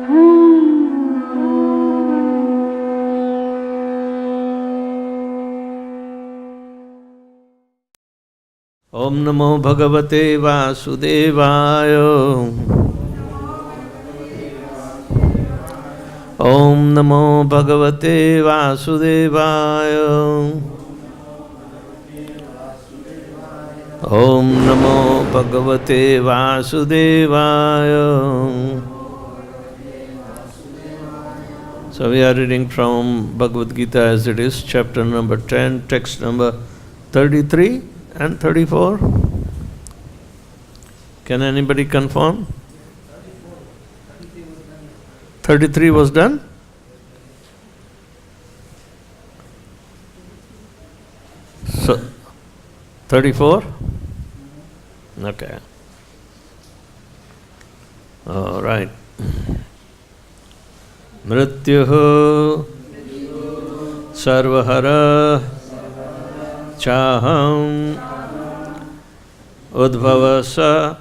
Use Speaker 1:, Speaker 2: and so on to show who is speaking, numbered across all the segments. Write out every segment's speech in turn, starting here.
Speaker 1: Om Namo Bhagavate Vasudevaya. Om Namo Bhagavate Vasudevaya. Om Namo Bhagavate Vasudevaya. So we are reading from Bhagavad Gita as it is, chapter number 10, text number 33 and 34. Can anybody confirm? 33 was done? So 34? Okay. All right. Mrityuh sarvahara chaham udbhavasa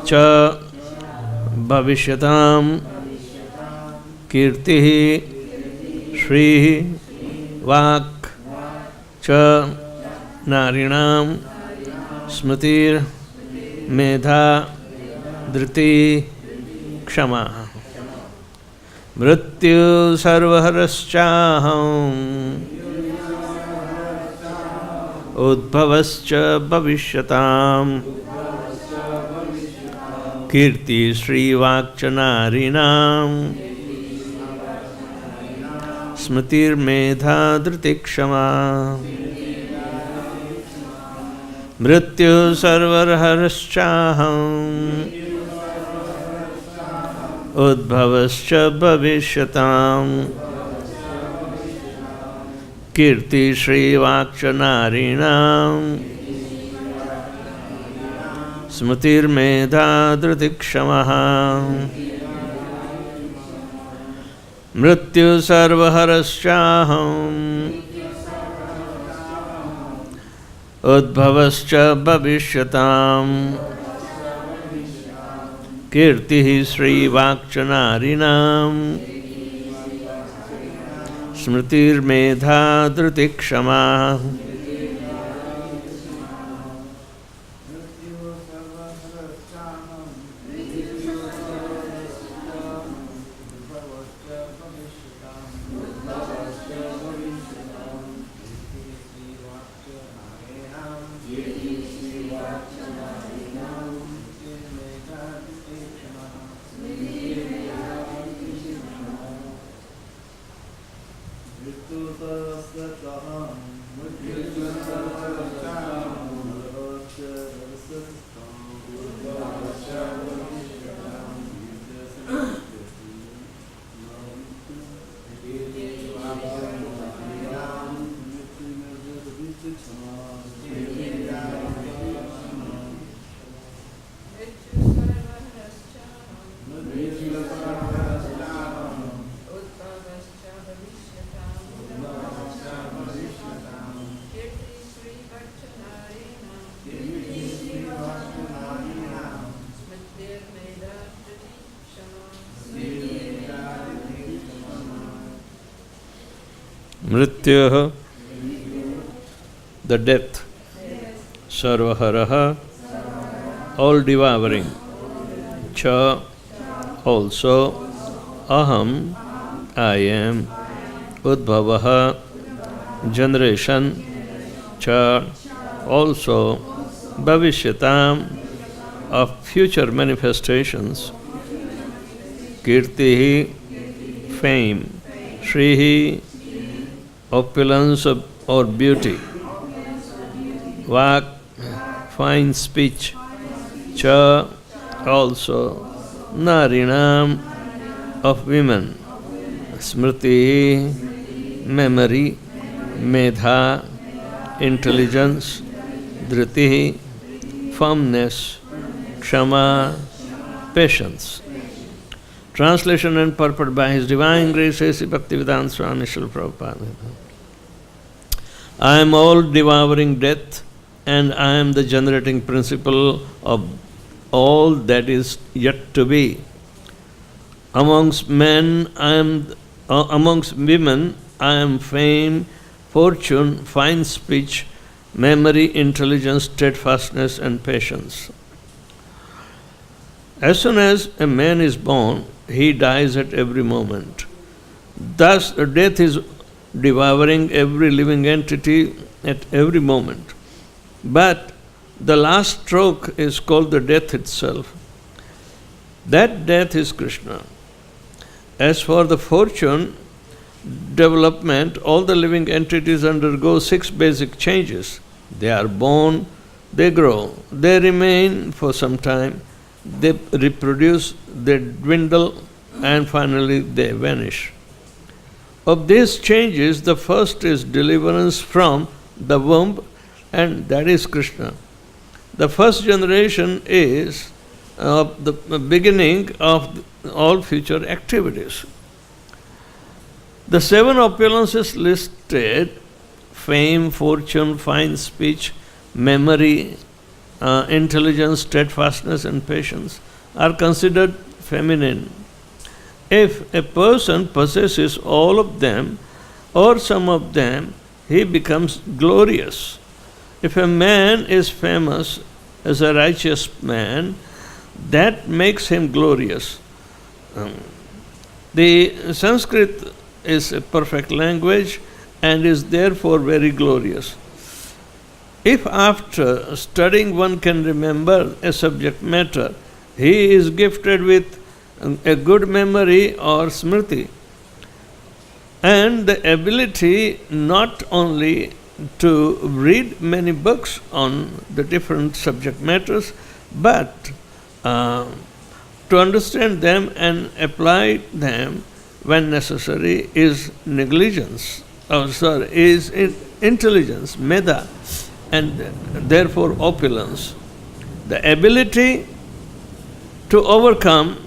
Speaker 1: cha bhavishyatam kirtihi shri vak cha narinam smritir medha dhriti kshama. Mrityu sarvaharaschaham udbhavascha bhavishyatam kirti shri vakcha narinam smritir medha dhriti kshama. Mrityu sarvaharaschaham udbhavascha bhavishyatam kirti shri vakcha narinam smritir medha dhriti kshama. Mrityu sarvaharaschaham udbhavascha bhavishyatam kirti shri vakcha narinam smritir medha dhriti kshama. Mrityuh, the death. Sarvaharaha, all devouring. Cha, also. Aham, I am. Udbhavaha, generation. Cha, also. Bhavishyatam, of future manifestations. Kirtihi, fame. Shrihi, opulence or beauty. Vak, fine speech. Cha, also. Narinam, of women. Smriti, memory. Medha, intelligence. Dhriti, firmness. Kshama, patience. Translation and purport by His Divine Grace A.C. Bhaktivedanta Swami Srila Prabhupada. I am all devouring death, and I am the generating principle of all that is yet to be. Amongst men, amongst women, I am fame, fortune, fine speech, memory, intelligence, steadfastness, and patience. As soon as a man is born, he dies at every moment. Thus, death is devouring every living entity at every moment. But the last stroke is called the death itself. That death is Krishna. As for the fortune development, all the living entities undergo 6 basic changes. They are born, they grow, they remain for some time, they reproduce, they dwindle, and finally they vanish. Of these changes, the first is deliverance from the womb, and that is Krishna. The first generation is the beginning of all future activities. The 7 opulences listed, fame, fortune, fine speech, memory, intelligence, steadfastness, and patience, are considered feminine. If a person possesses all of them or some of them, he becomes glorious. If a man is famous as a righteous man, that makes him glorious. The Sanskrit is a perfect language and is therefore very glorious. If after studying one can remember a subject matter, he is gifted with a good memory or smriti, and the ability not only to read many books on the different subject matters, but to understand them and apply them when necessary is intelligence, meda, and therefore opulence. The ability to overcome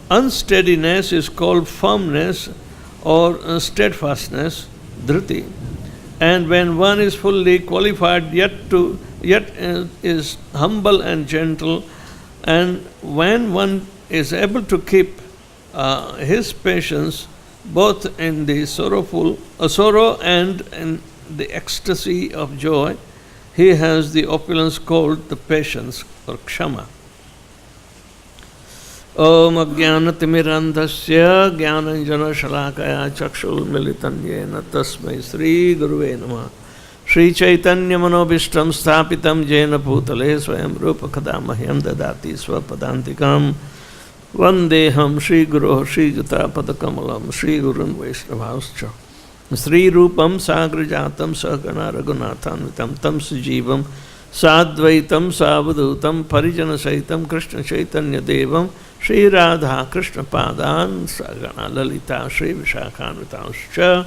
Speaker 1: unsteadiness is called firmness or steadfastness, dhriti. And when one is fully qualified, yet is humble and gentle, and when one is able to keep his patience both in the sorrow and in the ecstasy of joy, he has the opulence called the patience or kshama. Om Ajnanatimirandhasya Jnananjana Shalakaya Chakshulmilitam Yena Tasmai Sri Guruve Namah. Sri Chaitanya Manobishtam Sthapitam Jena Bhutale Swayam Rupa Kadamahyam Dadati Swapadantikam Vandeham Sri Guru Sri Juta Padakamalam Sri Gurun Vaishnavascha Sri Rupam Sagrajatam Sahagana Raghunathanvitam Tam Sujivam Sadvaitam Savadutam Parijana Saitam Krishna Chaitanya Devam Sri Radha Krishna Padan Sagana Lalita Sri Vishakhanvitamscha.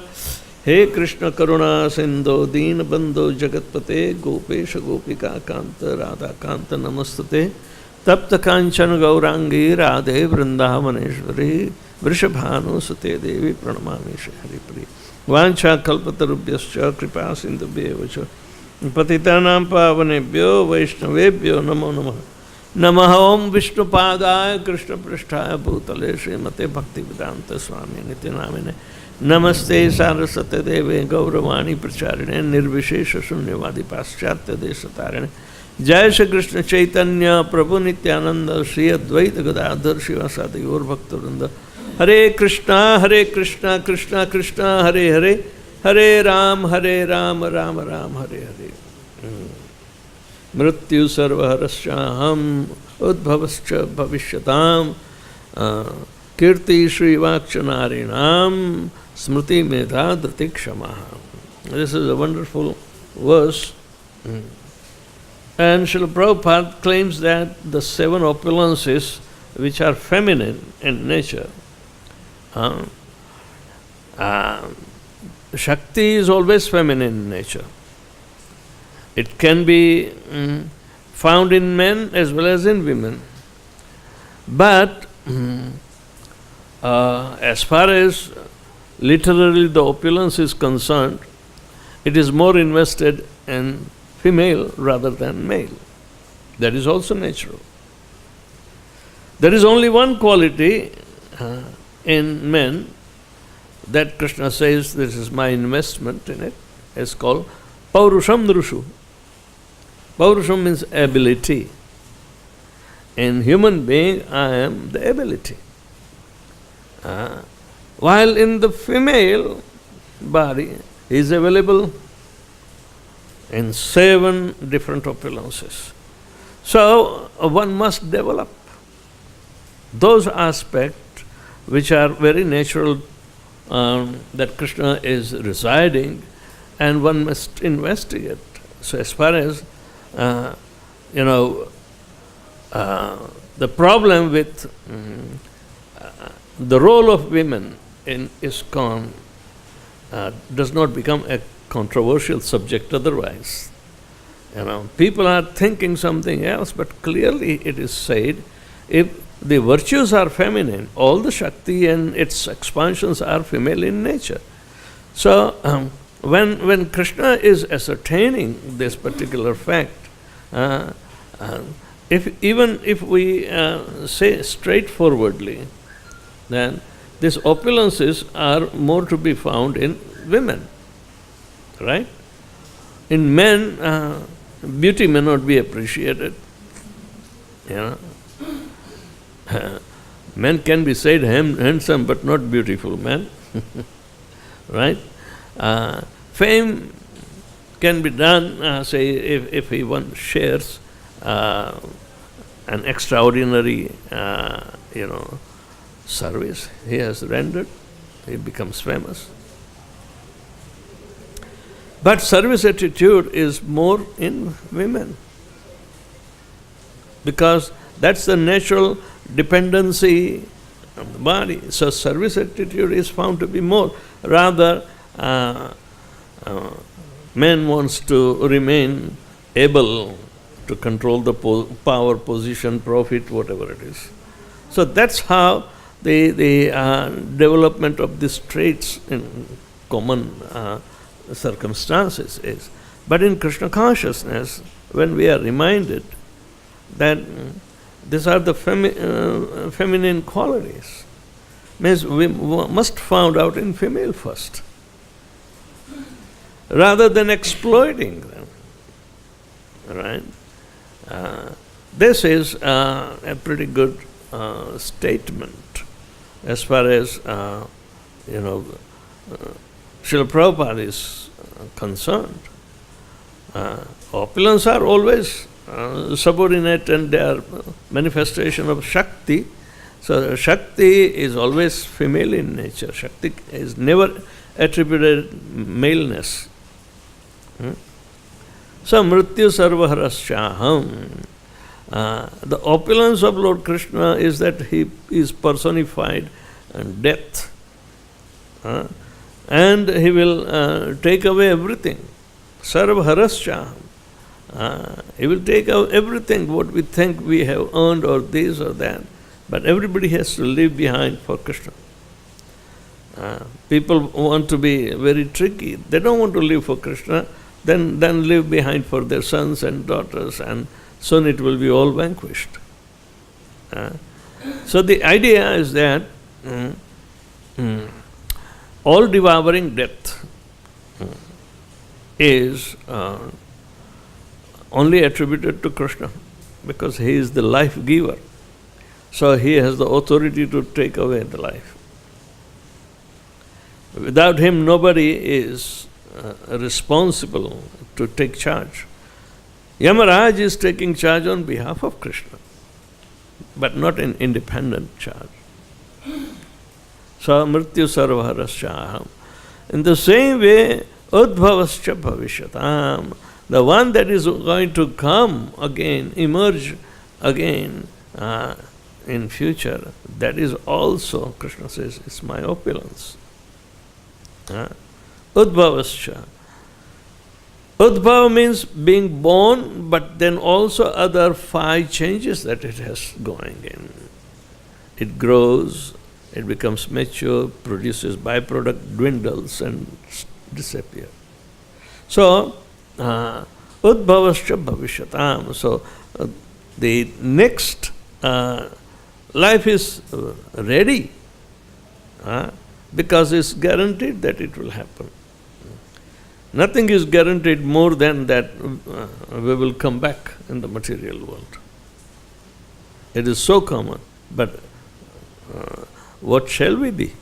Speaker 1: He Krishna Karuna Sindho Deen Bandho Jagatpate Gopesha Gopika Kanta Radha Kanta Namastate Tapta Kanchan Gaurangi Radhe Vrindavaneshwari Vrishabhanu Sate Devi Pranamami Shri Haripri Vancha Kalpatarubhyascha Kripa Sindhubhyevacha Patitanam Pavanebhyo Vaishnavebhyo Namo Namah. Namaha Om Vishnupadaya Krishna Pristhaya Bhutale Srimate Bhaktivedanta Swami Nityanamine Namaste Sarasate Deve Gauravani Pracharine Nirvishesha Shunyavadi Paschatya Desatarine Jai Shri Krishna Chaitanya Prabhu Nityananda Shri Advaita Gadadhar Shivasadi Gaur Bhaktavranda Hare Krishna Krishna Krishna Hare Hare Hare Ram Ram Ram Hare Hare. Mrityu sarvaharashyaham udbhavascha bhavishyatam kirti shri vakshanarinam smriti medha driti kshamaha. This is a wonderful verse. And Srila Prabhupada claims that the 7 opulences which are feminine in nature, Shakti is always feminine in nature. It can be found in men as well as in women. But as far as literally the opulence is concerned, it is more invested in female rather than male. That is also natural. There is only one quality in men that Krishna says, this is my investment in it, is called Paurusham Nrushu. Paurusham means ability. In human being, I am the ability. While in the female body is available in 7 different opulences. So one must develop those aspects which are very natural, that Krishna is residing, and one must investigate. So as far as the problem with the role of women in ISKCON does not become a controversial subject otherwise. People are thinking something else, but clearly it is said, if the virtues are feminine, all the Shakti and its expansions are female in nature. So when Krishna is ascertaining this particular fact, if we say straightforwardly, then these opulences are more to be found in women, right? In men, beauty may not be appreciated. Men can be said handsome but not beautiful men, right? Fame can be done, say, if one shares an extraordinary, service he has rendered, he becomes famous. But service attitude is more in women, because that's the natural dependency of the body. So service attitude is found to be more. Rather, man wants to remain able to control the power, position, profit, whatever it is. So that's how the development of these traits in common circumstances is. But in Krishna consciousness, when we are reminded that these are the feminine qualities, means we must find out in female first, rather than exploiting them. Right? This is a pretty good statement as far as Srila Prabhupada is concerned. Opulence are always subordinate, and they are manifestation of Shakti. So Shakti is always female in nature. Shakti is never attributed maleness. So Mrityu Sarvaharashyaham. The opulence of Lord Krishna is that he is personified in death. And he will take away everything. Sarvaharashyaham. He will take out everything what we think we have earned, or this or that. But everybody has to leave behind for Krishna. People want to be very tricky. They don't want to live for Krishna, then leave behind for their sons and daughters, and soon it will be all vanquished. So the idea is that all devouring death is only attributed to Krishna, because he is the life giver. So he has the authority to take away the life. Without him, nobody is responsible to take charge. Yamaraj is taking charge on behalf of Krishna, but not an independent charge. So Mrityu Sarvaharashyaham. In the same way, Udbhavascha Bhavishatam, the one that is going to come again, emerge again in future, that is also, Krishna says, is my opulence. Udbhavascha. Udbhava means being born, but then also other 5 changes that it has going in. It grows, it becomes mature, produces byproduct, dwindles and disappears. So, Udbhavascha Bhavishatam. So, the next life is ready because it's guaranteed that it will happen. Nothing is guaranteed more than that we will come back in the material world. It is so common, but what shall we be?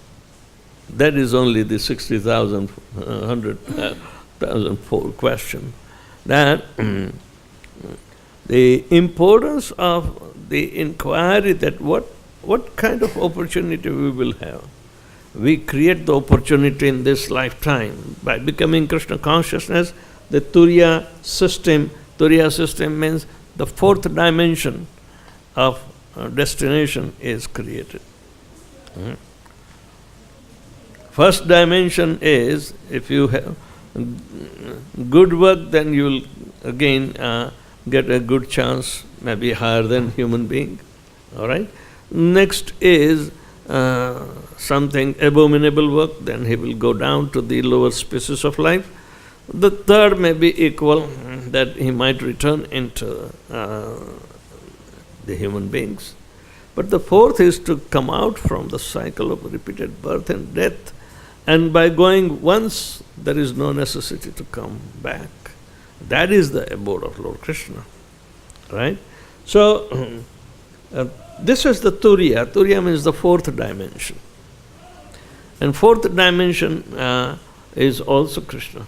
Speaker 1: That is only the 60,000, 100,000 question. That the importance of the inquiry that what kind of opportunity we will have. We create the opportunity in this lifetime by becoming Krishna consciousness. The Turiya system means the fourth dimension of destination is created. First dimension is, if you have good work, then you will again get a good chance, maybe higher than human being. All right. Next is something abominable work, then he will go down to the lower species of life. The third may be equal, that he might return into the human beings. But the fourth is to come out from the cycle of repeated birth and death. And by going once, there is no necessity to come back. That is the abode of Lord Krishna. Right? So, this is the Turiya. Turiya means the fourth dimension. And fourth dimension is also Krishna.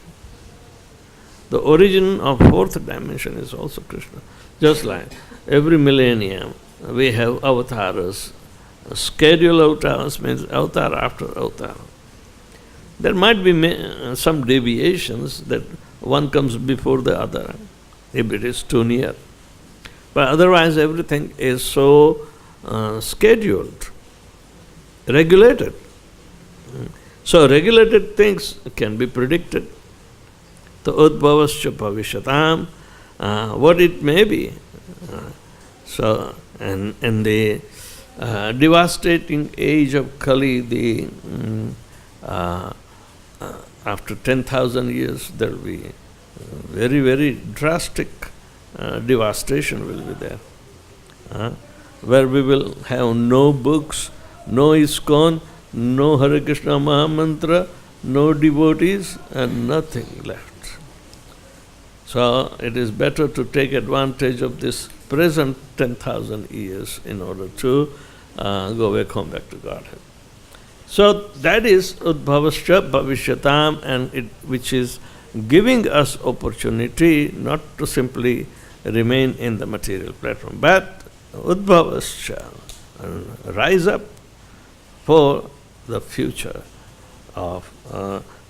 Speaker 1: The origin of fourth dimension is also Krishna. Just like every millennium, we have avatars. Scheduled avatars means avatar after avatar. There might be some deviations that one comes before the other, if it is too near. But otherwise everything is so scheduled, regulated. So regulated things can be predicted. The udbhavascha bhavishatam, what it may be. So, and in the devastating age of Kali, after 10,000 years, there will be very, very drastic devastation will be there. Where we will have no books, no ISKCON, no Hare Krishna Mahamantra, no devotees, and nothing left. So it is better to take advantage of this present 10,000 years in order to go back home, back to Godhead. So that is Udbhavascha Bhavishyatam, and which is giving us opportunity not to simply remain in the material platform, but Udbhavascha, rise up for the future of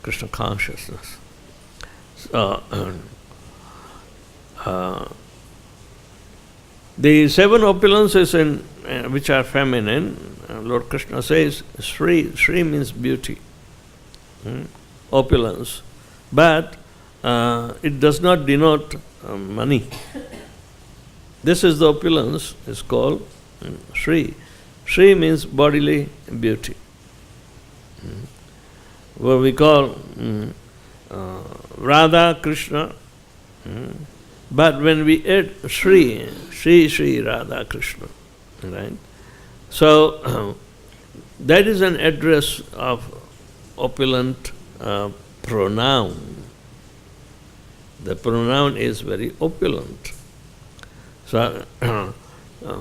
Speaker 1: Krishna consciousness. So, the seven opulences which are feminine, Lord Krishna says, Sri. Sri means beauty, opulence. But it does not denote money. This is the opulence, is called Sri. Sri means bodily beauty. What we call Radha, Krishna. But when we add Sri, Sri, Radha, Krishna, right? So, that is an address of opulent pronoun. The pronoun is very opulent. So,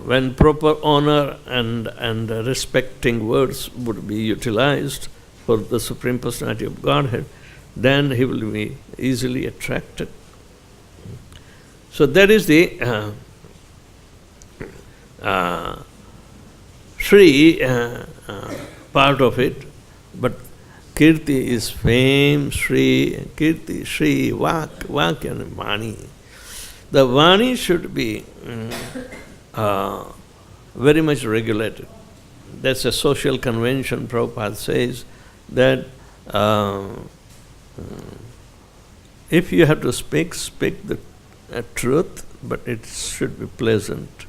Speaker 1: when proper honor and respecting words would be utilized for the Supreme Personality of Godhead, then he will be easily attracted. So that is the Sri part of it, but Kirti is fame, Sri, Kirti, Sri, Vak and Vani. The Vani should be very much regulated. That's a social convention. Prabhupada says that if you have to speak the truth, but it should be pleasant.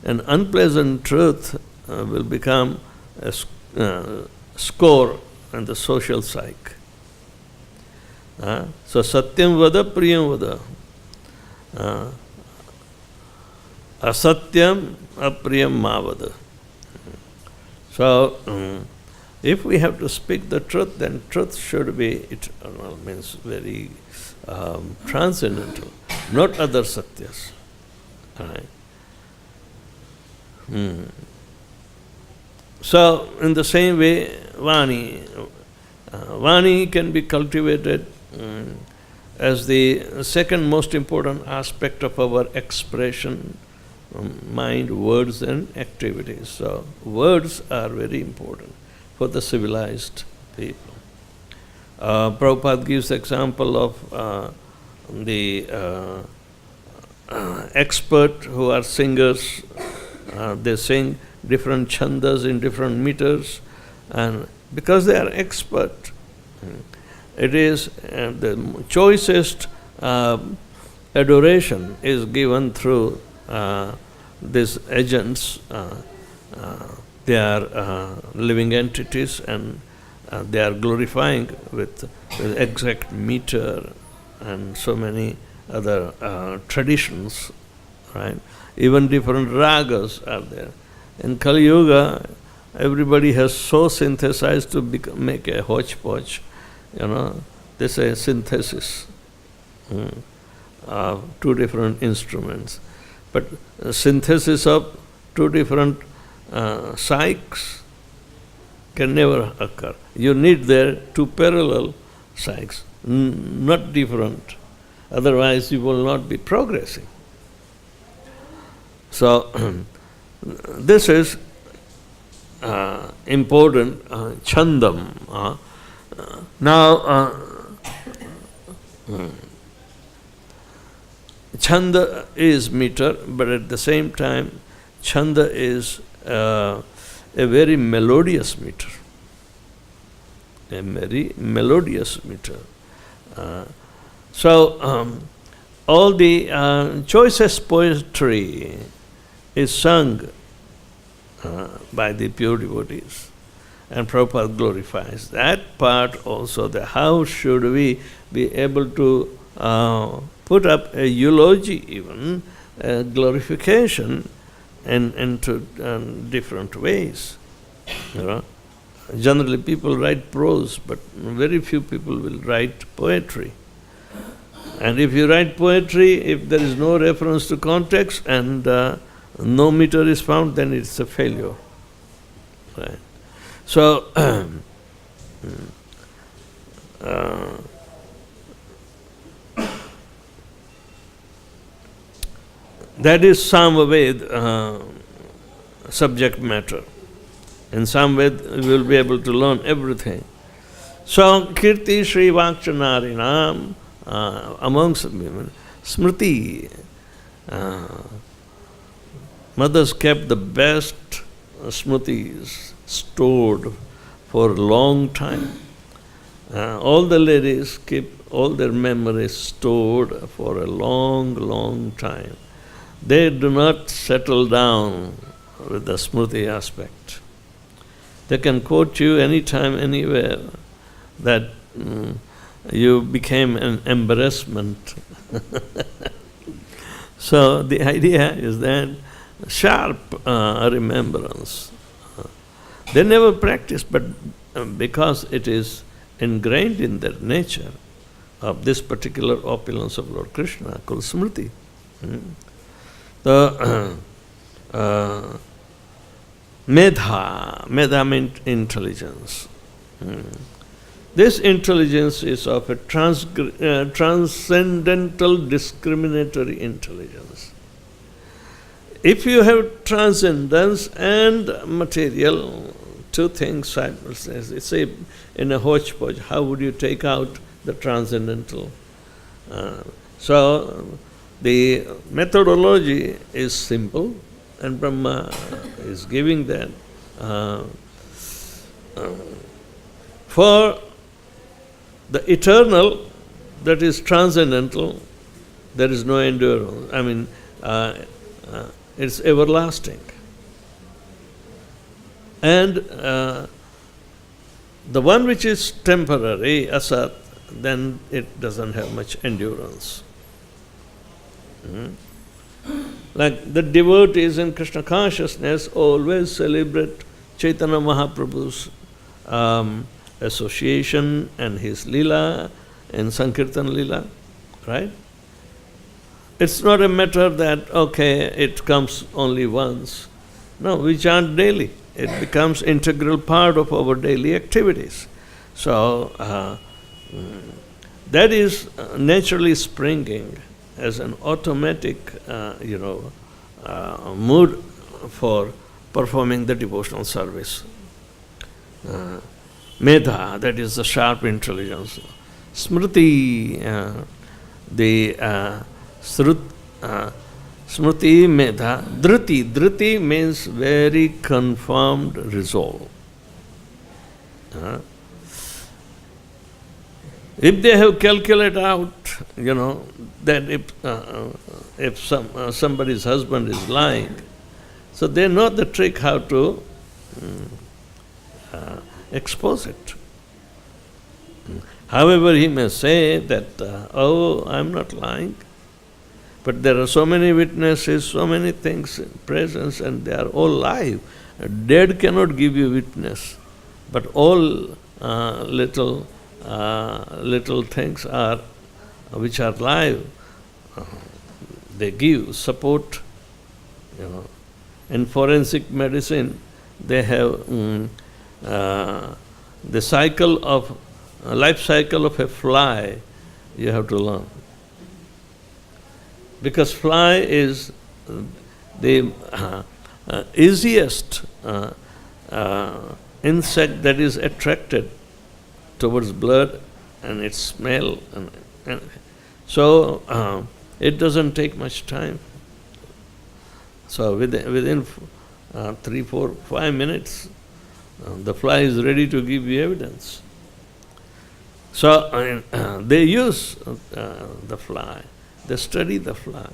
Speaker 1: An unpleasant truth will become a score on the social psyche. So satyam vada priyam vada. Asatyam apriyam ma vada. So If we have to speak the truth, then truth should be eternal, means very transcendental, not other satyas. Right? So, in the same way, Vani can be cultivated as the second most important aspect of our expression, mind, words and activities. So, words are very important for the civilized people. Prabhupada gives example of the expert who are singers. They sing different chandas in different meters, and because they are expert, it is the choicest adoration is given through these agents. They are living entities, and they are glorifying with exact meter and so many other traditions, right? Even different ragas are there. In Kali Yuga, everybody has so synthesized to make a hodgepodge. They say synthesis of two different instruments. But synthesis of two different psyches can never occur. You need there two parallel psyches, not different. Otherwise, you will not be progressing. So, this is important, chandam. Now, chanda is meter, but at the same time, chanda is a very melodious meter. A very melodious meter. So, all the choicest poetry is sung by the pure devotees, and Prabhupada glorifies that part also. How should we be able to put up a eulogy, even a glorification, into different ways? Generally, people write prose, but very few people will write poetry. And if you write poetry, if there is no reference to context and no meter is found, then it's a failure. Right? So, that is Samaved subject matter. In Samaved, we will be able to learn everything. So, Kirti Shri Vakshanarinam, amongst women, Smriti, mothers kept the best smritis stored for a long time. All the ladies keep all their memories stored for a long, long time. They do not settle down with the smriti aspect. They can quote you anytime, anywhere, that you became an embarrassment. So the idea is that sharp remembrance. They never practice, but because it is ingrained in their nature of this particular opulence of Lord Krishna, called Smriti. The Medha means intelligence. This intelligence is of a transcendental discriminatory intelligence. If you have transcendence and material, two things simultaneously, say in a hodgepodge, how would you take out the transcendental? So the methodology is simple, and Brahma is giving that. For the eternal, that is transcendental, there is no endurance. It's everlasting. And the one which is temporary, asat, then it doesn't have much endurance. Like the devotees in Krishna consciousness always celebrate Chaitanya Mahaprabhu's association and his lila and Sankirtan lila, right? It's not a matter that, okay, it comes only once. No, we chant daily. It becomes integral part of our daily activities. So, that is naturally springing as an automatic, mood for performing the devotional service. Medha, that is the sharp intelligence. Smriti, Smriti, Medha. Dhriti. Dhriti means very confirmed resolve. If they have calculated out, that if somebody's husband is lying, so they know the trick how to expose it. However, he may say that, oh, I'm not lying, but there are so many witnesses, so many things in presence, and they are all live. Dead cannot give you witness, but all little things are which are live. They give support. In forensic medicine, they have the life cycle of a fly. You have to learn, because fly is the easiest insect that is attracted towards blood and its smell, and so it doesn't take much time. So within 3, 4, 5 minutes, the fly is ready to give you evidence. So they use the fly, they study the fly.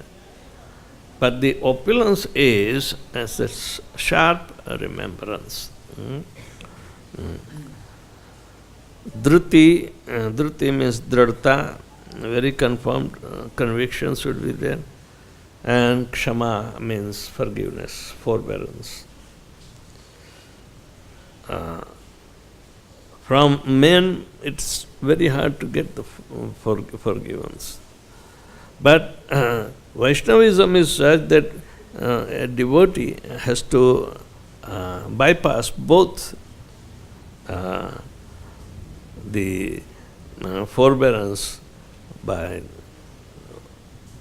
Speaker 1: But the opulence is as a sharp remembrance. Dhruti, dhruti means dhrata, very confirmed conviction should be there. And kshama means forgiveness, forbearance. From men, it's very hard to get the forgiveness. But Vaishnavism is such that a devotee has to bypass both the forbearance by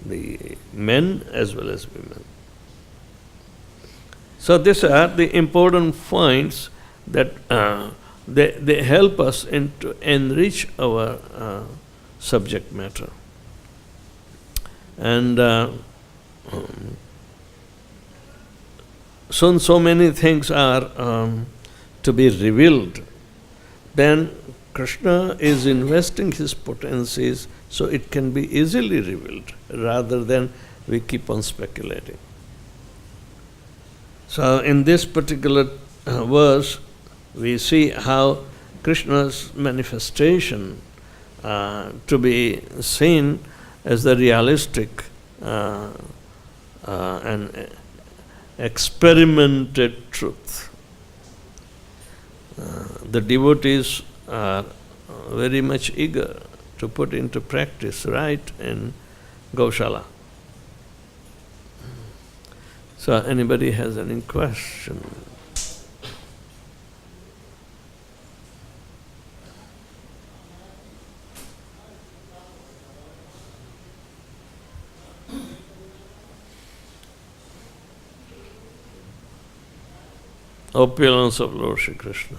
Speaker 1: the men as well as women. So these are the important points that they help us to enrich our subject matter. And so many things are to be revealed, then Krishna is investing his potencies so it can be easily revealed, rather than we keep on speculating. So in this particular verse, we see how Krishna's manifestation to be seen as the realistic and experimented truth. The devotees are very much eager to put into practice right in Gaushala. So anybody has any question? Opulence of Lord Shri Krishna.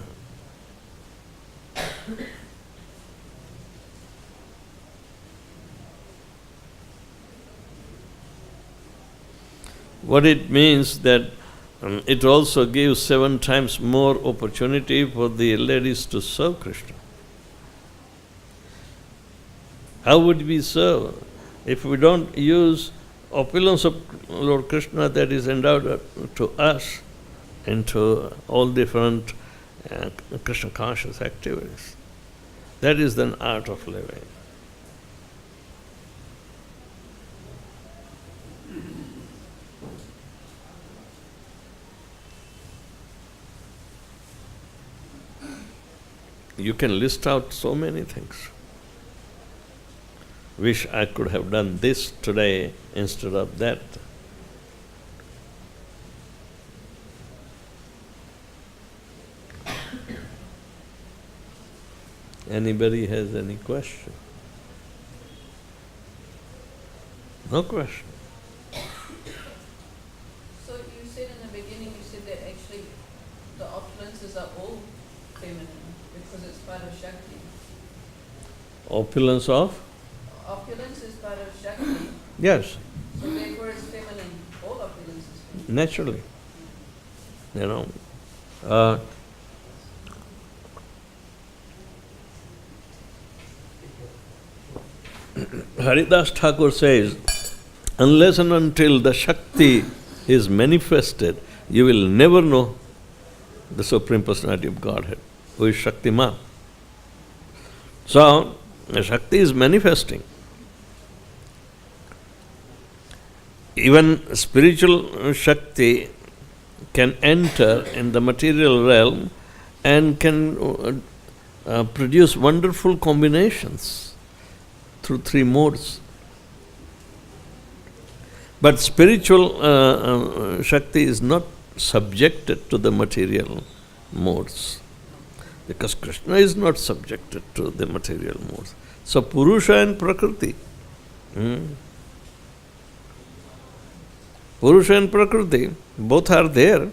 Speaker 1: What it means that it also gives 7 times more opportunity for the ladies to serve Krishna. How would we serve if we don't use opulence of Lord Krishna that is endowed to us into all different Krishna conscious activities? That is the art of living. you can list out so many things. Wish I could have done this today instead of that. Anybody has any question? No question.
Speaker 2: So you said in the beginning, you said that actually the opulences are all feminine because it's part of Shakti.
Speaker 1: Opulence of?
Speaker 2: Opulence is part of Shakti.
Speaker 1: Yes.
Speaker 2: So therefore it's feminine. All opulence is feminine.
Speaker 1: Naturally. Haridas Thakur says, unless and until the Shakti is manifested, you will never know the Supreme Personality of Godhead, who is Shaktiman. So, the Shakti is manifesting. Even spiritual Shakti can enter in the material realm and can produce wonderful combinations through three modes. But spiritual Shakti is not subjected to the material modes, because Krishna is not subjected to the material modes. So Purusha and Prakriti. Purusha and Prakriti, both are there,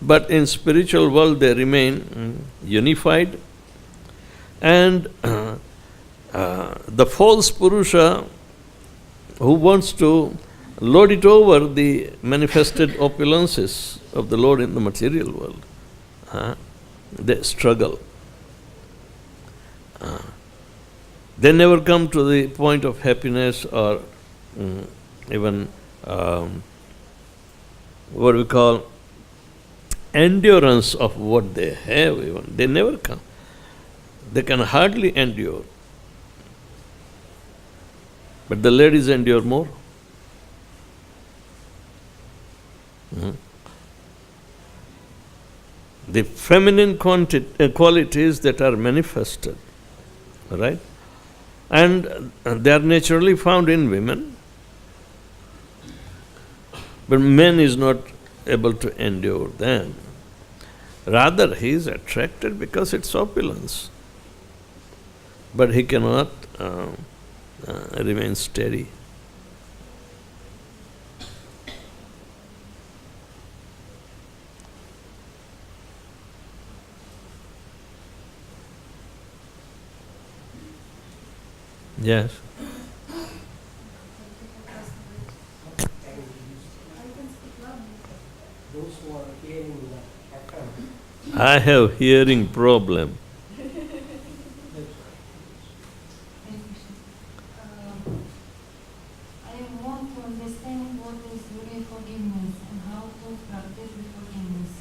Speaker 1: but in spiritual world they remain unified. And the false Purusha who wants to load it over the manifested opulences of the Lord in the material world, they struggle. They never come to the point of happiness or even what we call endurance of what they have even. They never come. They can hardly endure. But the ladies endure more. The feminine qualities that are manifested, right? And they are naturally found in women. But man is not able to endure them. Rather, he is attracted because it's opulence. But he cannot remain steady. Yes. I have hearing problem.
Speaker 3: I want to understand what is really forgiveness and how to practice the forgiveness.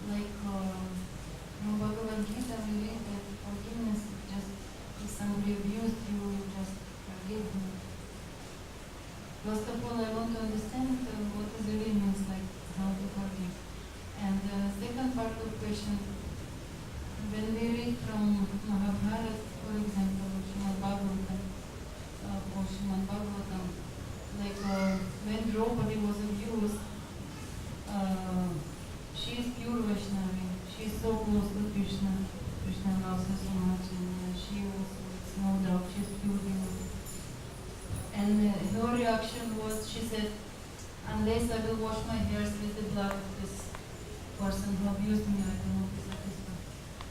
Speaker 3: Like in Bhagavad Gita we read that forgiveness is just if somebody abused you, you just forgive them. First of all, I want to understand what it really means, like how to forgive. And the second part of the question, when we read from Mahabharata, for example, Srimad Bhagavatam, or Srimad Bhagavatam, like when Draupadi was abused, she is pure Vaishnavi. She is so close to Krishna. Krishna loves her so much, and she also, it's no doubt, she is pure devotee. And her reaction was, she said, unless I will wash my hairs with the blood of this person who abused me, I will not be satisfied.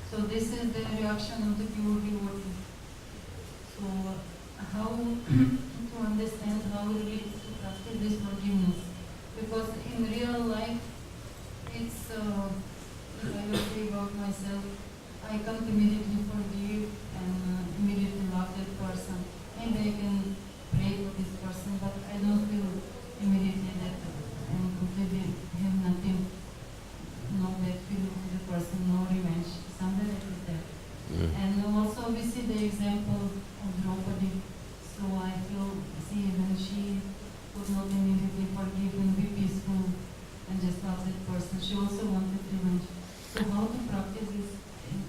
Speaker 3: So this is the reaction of the pure devotee. So how to understand how really to practice this forgiveness? Because in real life, it's, if I will say about myself, I can't immediately forgive and immediately love that person. Maybe I can pray for this person, but I don't feel immediately that I'm completely have nothing, no bad feeling for the person, no revenge. Something like that. And also we see the example of Draupadi. So I feel, see, when she could not immediately forgive and be peaceful and just love that person, she also wanted revenge. So how to practice this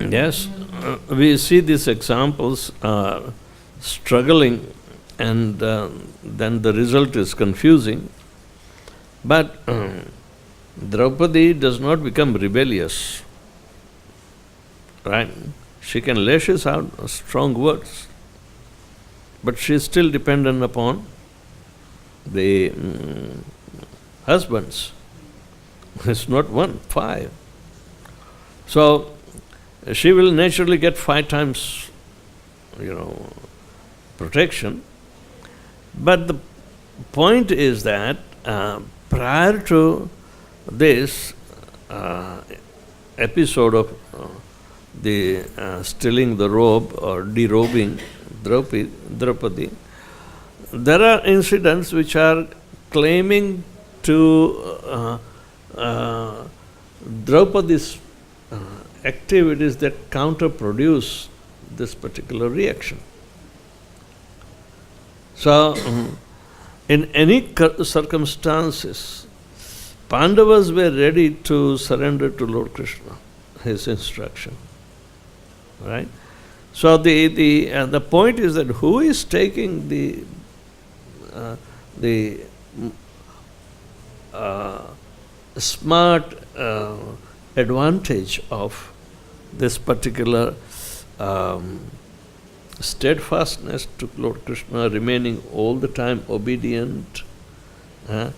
Speaker 1: Yes, we see these examples struggling, and then the result is confusing. But Draupadi does not become rebellious, right? She can lashes out strong words, but she is still dependent upon the husbands. It's not one, 5. So she will naturally get 5 times, protection. But the point is that prior to this episode of the stealing the robe or derobing Draupadi, there are incidents which are claiming to Draupadi's activities that counterproduce this particular reaction. So, in any circumstances, Pandavas were ready to surrender to Lord Krishna, his instruction. Right? So the point is that who is taking the smart advantage of this particular steadfastness to Lord Krishna, remaining all the time obedient. The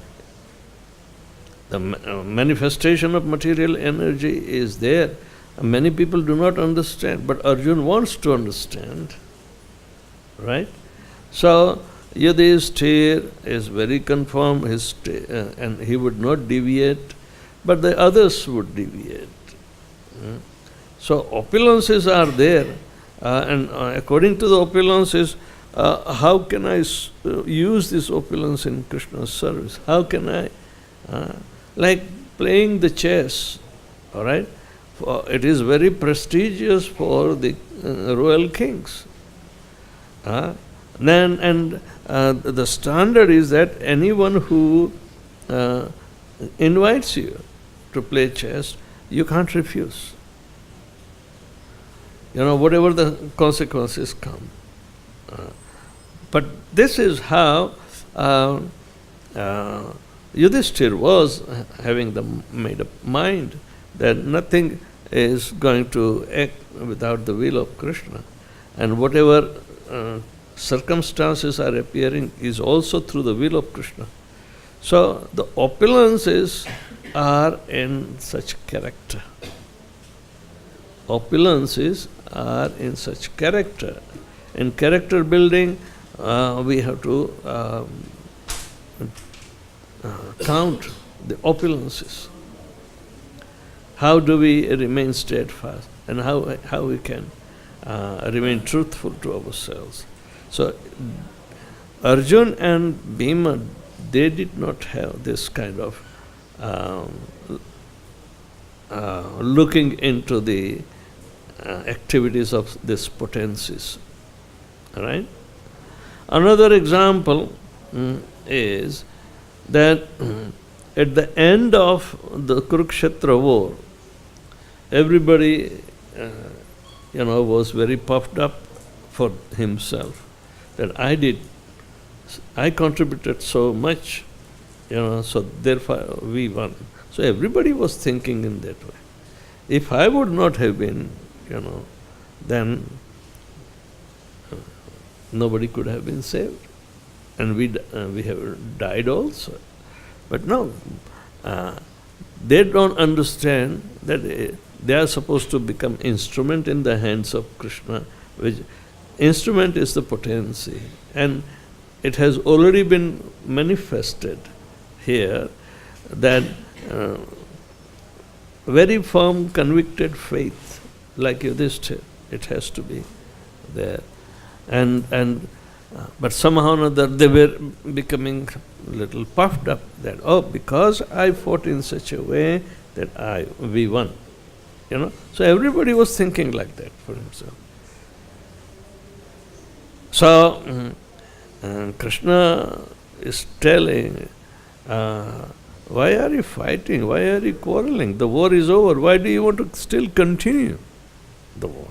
Speaker 1: manifestation of material energy is there. Many people do not understand, but Arjuna wants to understand. Right? So, Yudhishthira is very confirm, and he would not deviate, but the others would deviate. So, opulences are there, and according to the opulences, how can I use this opulence in Krishna's service? How can I, like playing the chess, all right? It is very prestigious for the royal kings. The standard is that anyone who invites you to play chess, you can't refuse. Whatever the consequences come. But this is how Yudhishthira was having made up mind that nothing is going to act without the will of Krishna. And whatever circumstances are appearing is also through the will of Krishna. So the opulences are in such character. Opulences are in such character. In character building, we have to count the opulences. How do we remain steadfast, and how we can remain truthful to ourselves? So, Arjuna and Bhima, they did not have this kind of looking into the activities of these potencies. All right? Another example is that at the end of the Kurukshetra war, everybody, was very puffed up for himself, that I contributed so much, so therefore we won. So everybody was thinking in that way. If I would not have been, then nobody could have been saved, and we have died also. But no, they don't understand that they are supposed to become instrument in the hands of Krishna, which instrument is the potency, and it has already been manifested here that very firm convicted faith, like Yudhishthira, it has to be there. But somehow or another they were becoming a little puffed up that, because I fought in such a way that we won. So everybody was thinking like that for himself. So Krishna is telling, why are you fighting? Why are you quarreling? The war is over. Why do you want to still continue? the war.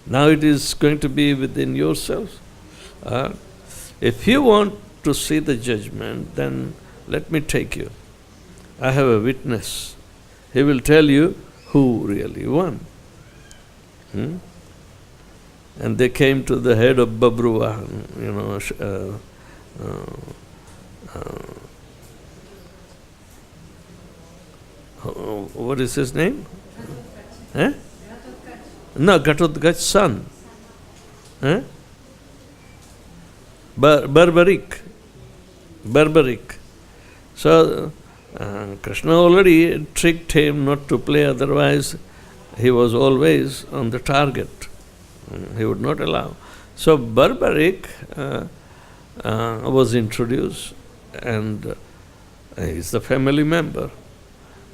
Speaker 1: Now it is going to be within yourself. If you want to see the judgment, then let me take you. I have a witness. He will tell you who really won. And they came to the head of Babruwa, what is his name? No, Ghatotkacha's son. Barbaric. So, Krishna already tricked him not to play, otherwise he was always on the target. He would not allow. So, Barbaric was introduced, and he is the family member.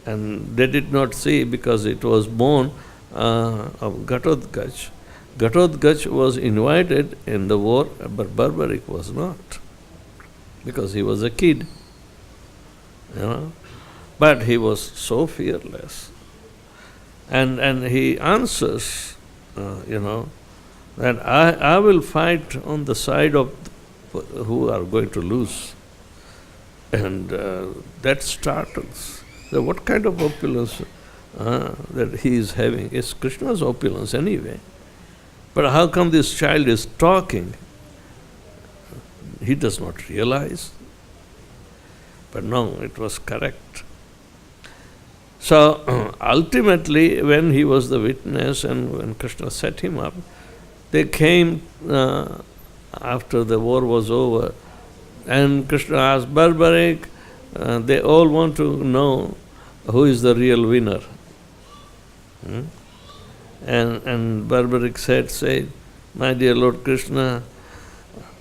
Speaker 1: And they did not see, because it was born of Ghatotkacha. Ghatotkacha was invited in the war, but Barbaric was not, because he was a kid. But he was so fearless. And he answers, that I will fight on the side of who are going to lose. And that startles. So what kind of opulence that he is having? It's Krishna's opulence anyway. But how come this child is talking? He does not realize. But no, it was correct. So ultimately, when he was the witness and when Krishna set him up, they came after the war was over, and Krishna asked Barbaric, they all want to know who is the real winner. And Barbaric said, my dear Lord Krishna,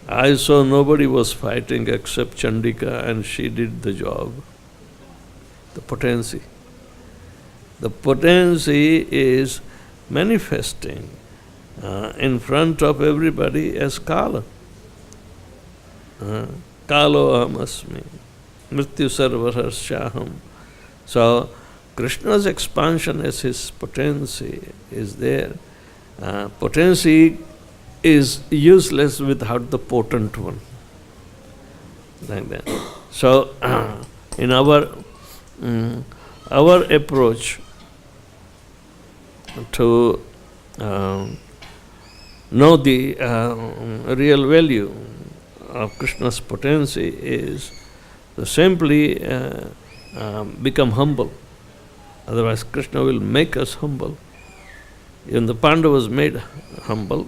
Speaker 1: I saw nobody was fighting except Chandika, and she did the job. The potency. The potency is manifesting in front of everybody as Kala. Kalo aham asmi, mrityu sarvarashaham. So, Krishna's expansion as his potency is there. Potency is useless without the potent one. Like that. So, in our approach to know the real value of Krishna's potency is to simply become humble. Otherwise, Krishna will make us humble. Even the Pandavas made humble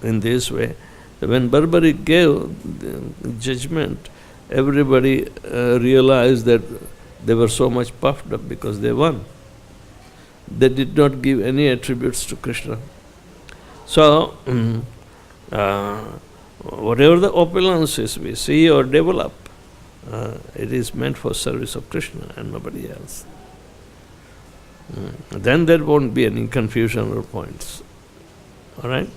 Speaker 1: in this way. When Barbaric gave the judgment, everybody realized that they were so much puffed up because they won. They did not give any attributes to Krishna. So, whatever the opulences we see or develop, it is meant for service of Krishna and nobody else. Then there won't be any confusion or points. All right?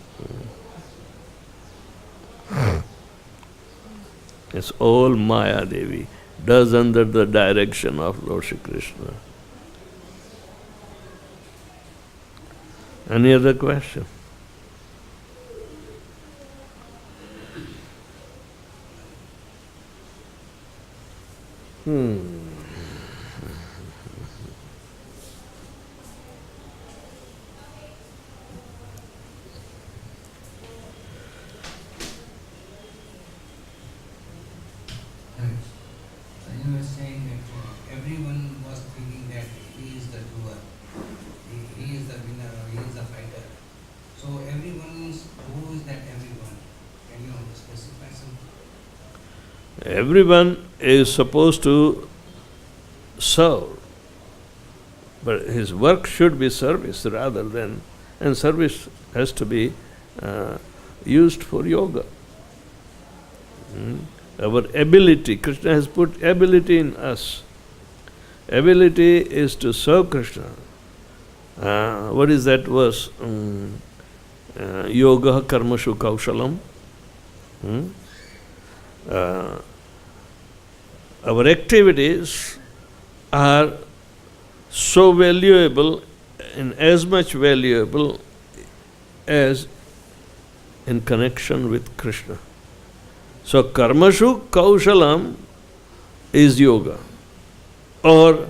Speaker 1: It's all Maya Devi does under the direction of Lord Shri Krishna. Any other question?
Speaker 4: You were saying that everyone was thinking that he is the doer, he is the winner, or he is the fighter. So who is that everyone? Can you specify something?
Speaker 1: Everyone is supposed to serve, but his work should be service rather than, and service has to be used for yoga. Our ability, Krishna has put ability in us. Ability is to serve Krishna. What is that verse? Yoga karmashu kaushalam. Our activities are so valuable in as much valuable as in connection with Krishna. So karmashu kaushalam is yoga. Or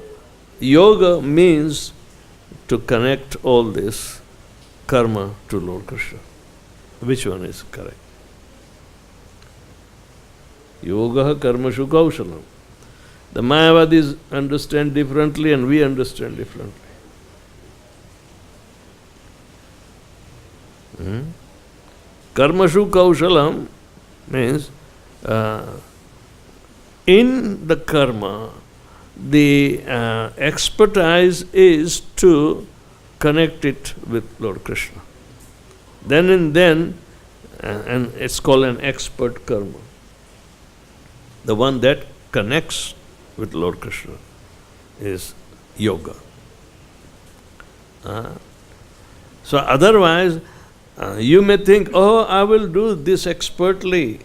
Speaker 1: yoga means to connect all this karma to Lord Krishna. Which one is correct? Yoga karmashu kaushalam. The Mayavadis understand differently and we understand differently. Karmashu kaushalam means in the karma, the expertise is to connect it with Lord Krishna. Then and then, and it's called an expert karma. The one that connects with Lord Krishna is yoga. So otherwise, you may think, oh, I will do this expertly.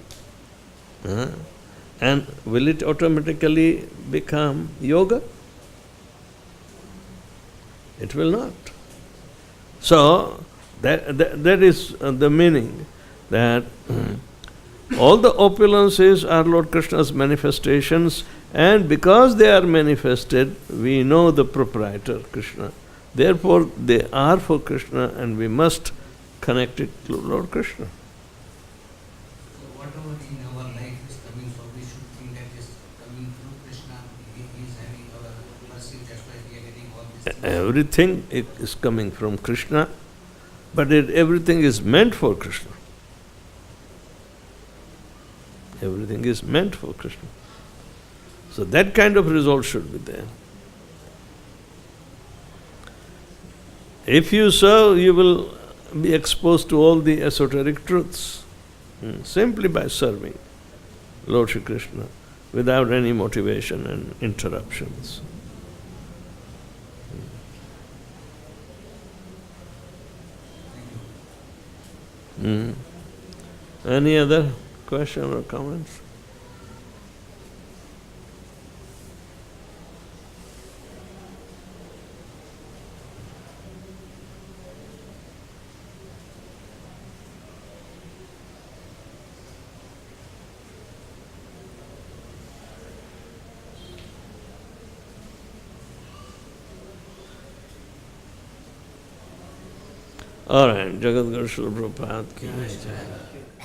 Speaker 1: And will it automatically become yoga? It will not. So, that is the meaning, that all the opulences are Lord Krishna's manifestations, and because they are manifested, we know the proprietor, Krishna. Therefore, they are for Krishna, and we must connect it to Lord Krishna.
Speaker 4: So whatever in our life is coming from, we should think that is coming through Krishna. He is having our mercy, that's why we are getting all these things.
Speaker 1: Everything is coming from Krishna, but everything is meant for Krishna. Everything is meant for Krishna. So that kind of result should be there. If you serve, you will be exposed to all the esoteric truths simply by serving Lord Shri Krishna without any motivation and interruptions. Any other question or comments? All right, Jagat Guru Srila Prabhupada ki jai.